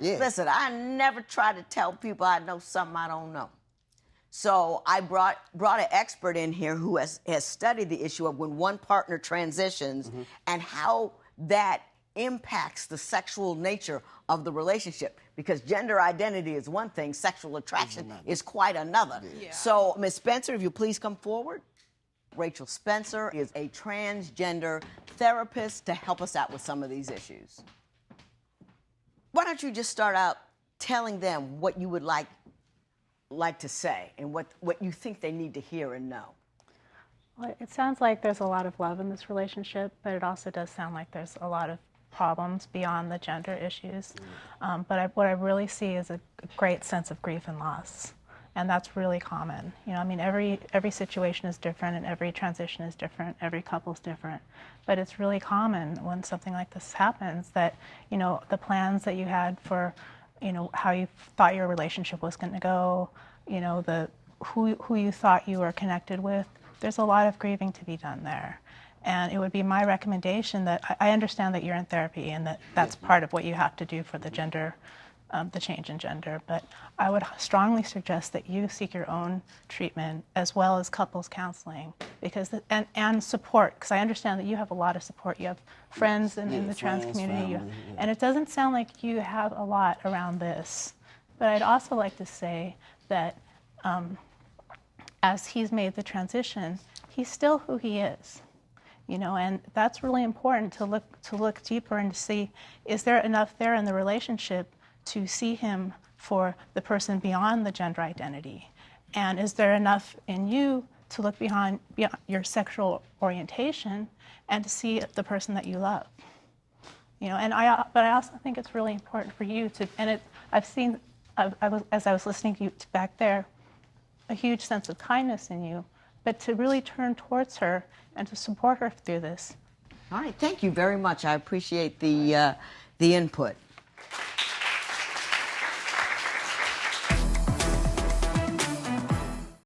Yeah. Listen, I never try to tell people I know something I don't know. So I brought an expert in here who has studied the issue of when one partner transitions and how that impacts the sexual nature of the relationship. Because gender identity is one thing, sexual attraction is quite another. Yeah. So, Ms. Spencer, if you please come forward. Rachel Spencer is a transgender therapist to help us out with some of these issues. Why don't you just start out telling them what you would like to say and what you think they need to hear and know? Well, it sounds like there's a lot of love in this relationship, but it also does sound like there's a lot of problems beyond the gender issues. But what I really see is a great sense of grief and loss. And that's really common. You know, I mean, every situation is different and every transition is different, every couple's different. But it's really common when something like this happens that, you know, the plans that you had for, you know, how you thought your relationship was going to go, you know, who you thought you were connected with, there's a lot of grieving to be done there. And it would be my recommendation that I understand that you're in therapy and that that's part of what you have to do for the gender, the change in gender, but I would strongly suggest that you seek your own treatment as well as couples counseling, because and support, because I understand that you have a lot of support. You have friends in the trans community, and it doesn't sound like you have a lot around this. But I'd also like to say that as he's made the transition, he's still who he is. You know, and that's really important to look deeper and to see, is there enough there in the relationship to see him for the person beyond the gender identity? And is there enough in you to look beyond your sexual orientation and to see the person that you love? You know, and but I also think it's really important for you to, and I've seen, as I was listening to you back there, a huge sense of kindness in you, but to really turn towards her and to support her through this. All right, thank you very much. I appreciate the input.